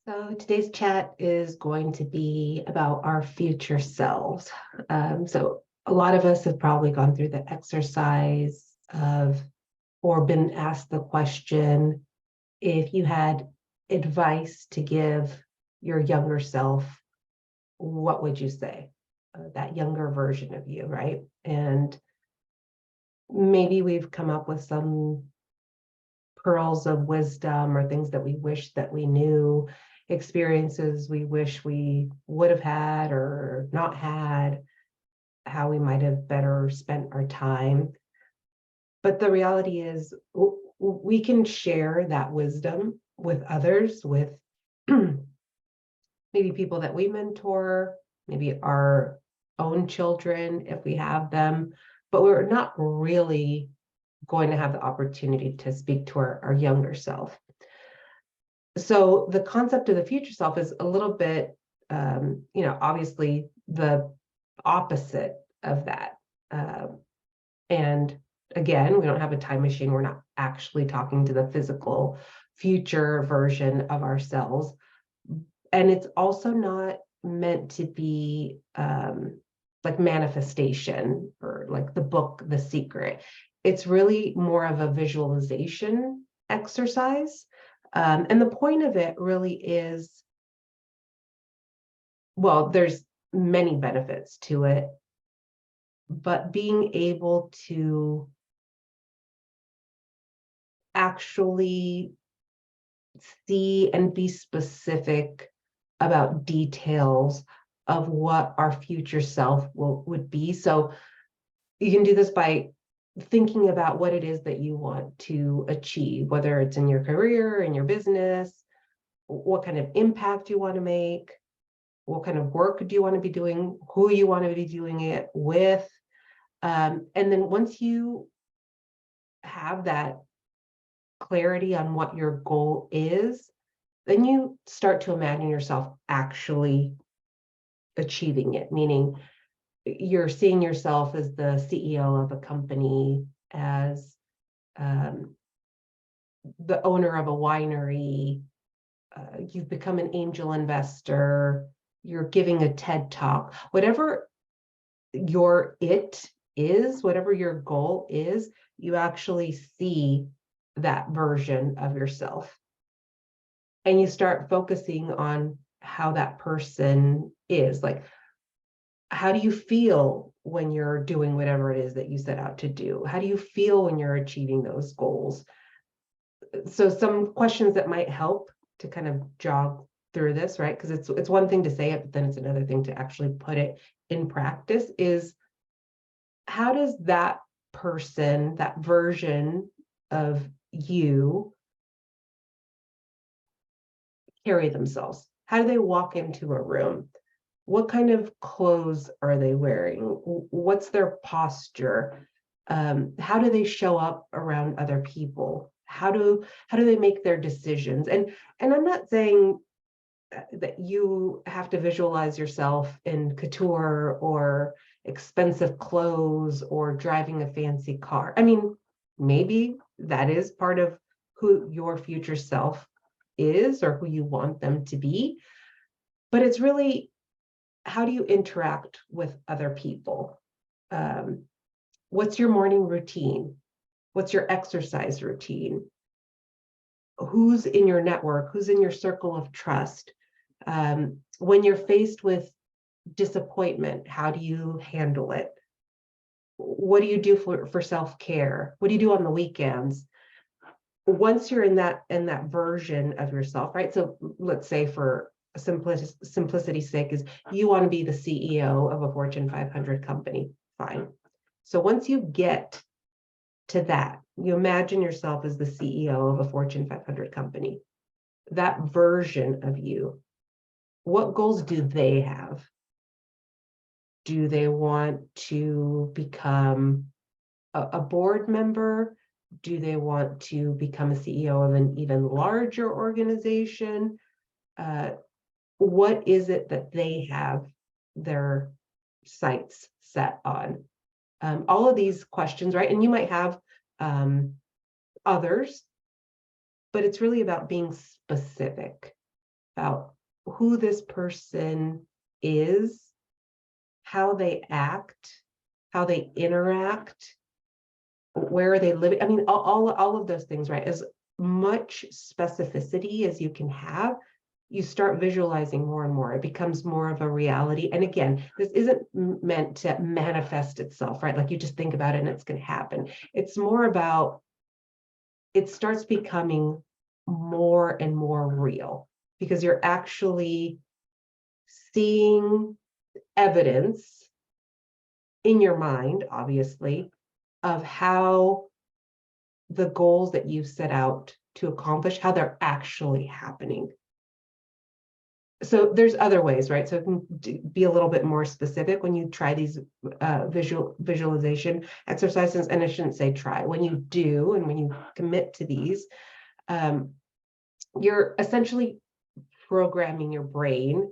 So today's chat is going to be about our future selves. So a lot of us have probably gone through the exercise of or been asked the question, if you had advice to give your younger self, what would you say? That younger version of you, right? And maybe we've come up with some pearls of wisdom or things that we wish that we knew, experiences we wish we would have had or not had, how we might have better spent our time. But the reality is, we can share that wisdom with others, with maybe people that we mentor, maybe our own children if we have them, but we're not really going to have the opportunity to speak to our younger self. So the concept of the future self is a little bit, obviously the opposite of that. And again, we don't have a time machine. We're not actually talking to the physical future version of ourselves. And it's also not meant to be like manifestation or like the book, The Secret. It's really more of a visualization exercise. And the point of it really is, well, there's many benefits to it, but being able to actually see and be specific about details of what our future self would be. So you can do this by thinking about what it is that you want to achieve, whether it's in your career, in your business, what kind of impact you want to make, what kind of work do you want to be doing, who you want to be doing it with. And then once you have that clarity on what your goal is, then you start to imagine yourself actually achieving it, meaning you're seeing yourself as the CEO of a company, as the owner of a winery, you've become an angel investor, you're giving a TED talk, whatever your it is, whatever your goal is, you actually see that version of yourself. And you start focusing on how that person is. Like, how do you feel when you're doing whatever it is that you set out to do? How do you feel when you're achieving those goals? So some questions that might help to kind of jog through this, right? Because it's one thing to say it, but then it's another thing to actually put it in practice, is how does that person, that version of you, carry themselves? How do they walk into a room? What kind of clothes are they wearing? What's their posture? How do they show up around other people? How do they make their decisions? And I'm not saying that you have to visualize yourself in couture or expensive clothes or driving a fancy car. I mean, maybe that is part of who your future self is or who you want them to be, but it's really, how do you interact with other people? What's your morning routine? What's your exercise routine? Who's in your network? Who's in your circle of trust? When you're faced with disappointment, how do you handle it? What do you do for self-care? What do you do on the weekends? Once you're in that version of yourself, right? So let's say, for simplicity's sake, is you want to be the CEO of a Fortune 500 company. Fine. So once you get to that, you imagine yourself as the CEO of a Fortune 500 company. That version of you, what goals do they have? Do they want to become a board member? Do they want to become a CEO of an even larger organization? What is it that they have their sights set on? All of these questions, right? And you might have others, but it's really about being specific. about who this person is, how they act, how they interact, where are they living? I mean, all of those things, right? As much specificity as you can have, you start visualizing more and more. It becomes more of a reality. And again, this isn't meant to manifest itself, right? Like you just think about it and it's going to happen. It's more about, it starts becoming more and more real because you're actually seeing evidence in your mind, obviously, of how the goals that you've set out to accomplish, how they're actually happening. So there's other ways, right? So it can be a little bit more specific when you try these visualization exercises, and I shouldn't say try. When you do, and when you commit to these, you're essentially programming your brain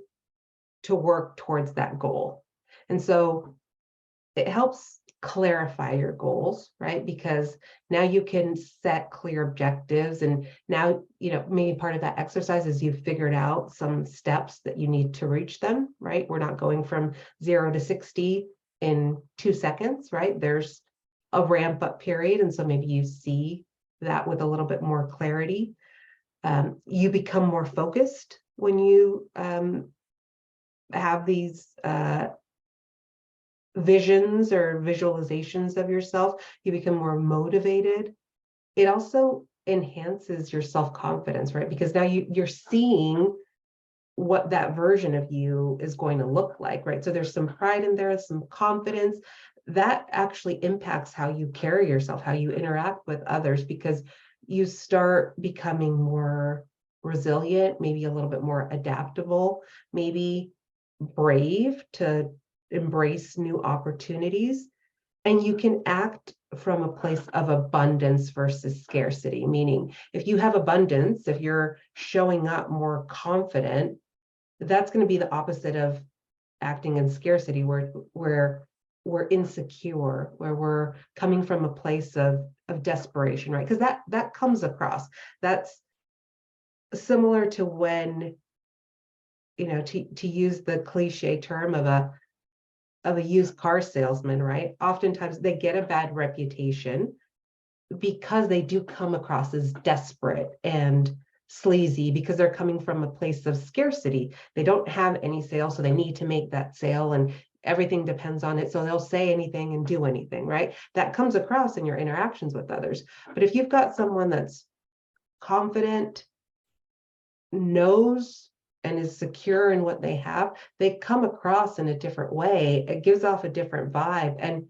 to work towards that goal. And so it helps clarify your goals, right? Because now you can set clear objectives. And now, maybe part of that exercise is you've figured out some steps that you need to reach them, right? We're not going from 0 to 60 in 2 seconds, right? There's a ramp up period. And so maybe you see that with a little bit more clarity. You become more focused when you have these visions or visualizations of yourself. You become more motivated. It also enhances your self-confidence, right? Because now you're seeing what that version of you is going to look like, right? So there's some pride in there, some confidence that actually impacts how you carry yourself, how you interact with others, because you start becoming more resilient, maybe a little bit more adaptable, maybe brave to embrace new opportunities. And you can act from a place of abundance versus scarcity, meaning if you have abundance, if you're showing up more confident, that's going to be the opposite of acting in scarcity, where we're insecure, where we're coming from a place of desperation, right? Because that comes across. That's similar to when, to use the cliche term of a used car salesman, right? Oftentimes they get a bad reputation because they do come across as desperate and sleazy, because they're coming from a place of scarcity. They don't have any sales, so they need to make that sale, and everything depends on it. So they'll say anything and do anything, right? That comes across in your interactions with others. But if you've got someone that's confident, knows and is secure in what they have, they come across in a different way. It gives off a different vibe. And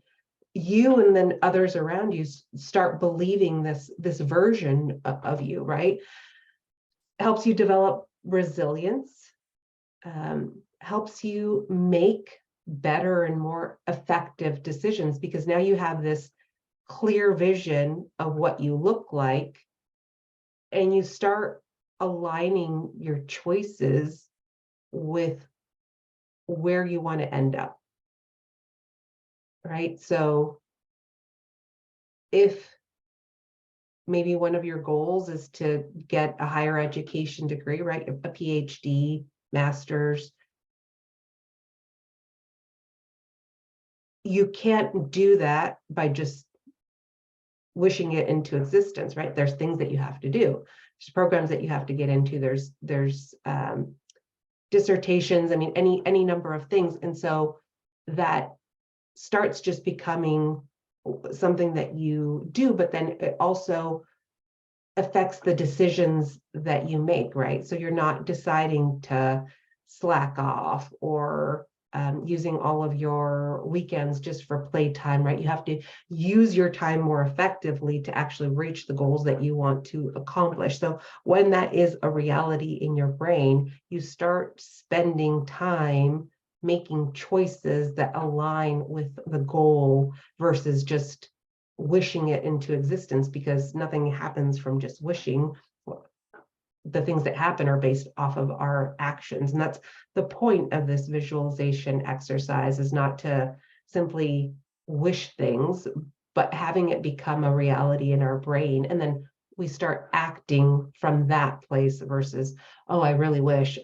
you and then others around you start believing this version of you, right? Helps you develop resilience, helps you make better and more effective decisions, because now you have this clear vision of what you look like, and you start aligning your choices with where you want to end up, right? So if maybe one of your goals is to get a higher education degree, right? A PhD, master's, you can't do that by just wishing it into existence, right? There's things that you have to do. There's programs that you have to get into. There's dissertations. I mean, any number of things. And so that starts just becoming something that you do, but then it also affects the decisions that you make, right? So you're not deciding to slack off or using all of your weekends just for playtime, right? You have to use your time more effectively to actually reach the goals that you want to accomplish. So when that is a reality in your brain, you start spending time making choices that align with the goal versus just wishing it into existence, because nothing happens from just wishing. The things that happen are based off of our actions. And that's the point of this visualization exercise, is not to simply wish things, but having it become a reality in our brain. And then we start acting from that place versus, oh, I really wish,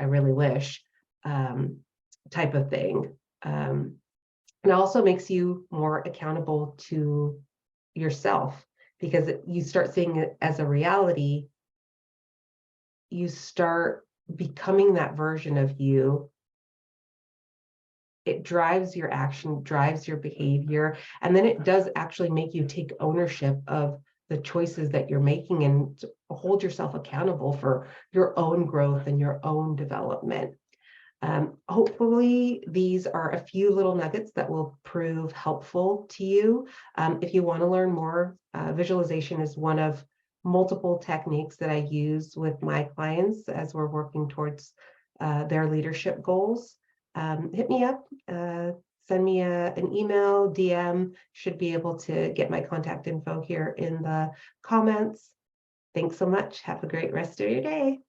type of thing. It also makes you more accountable to yourself, because you start seeing it as a reality. You start becoming that version of you. It drives your action, drives your behavior, and then it does actually make you take ownership of the choices that you're making and hold yourself accountable for your own growth and your own development. Hopefully these are a few little nuggets that will prove helpful to you. If you want to learn more, visualization is one of multiple techniques that I use with my clients as we're working towards their leadership goals. Hit me up, send me an email, DM, should be able to get my contact info here in the comments. Thanks so much. Have a great rest of your day.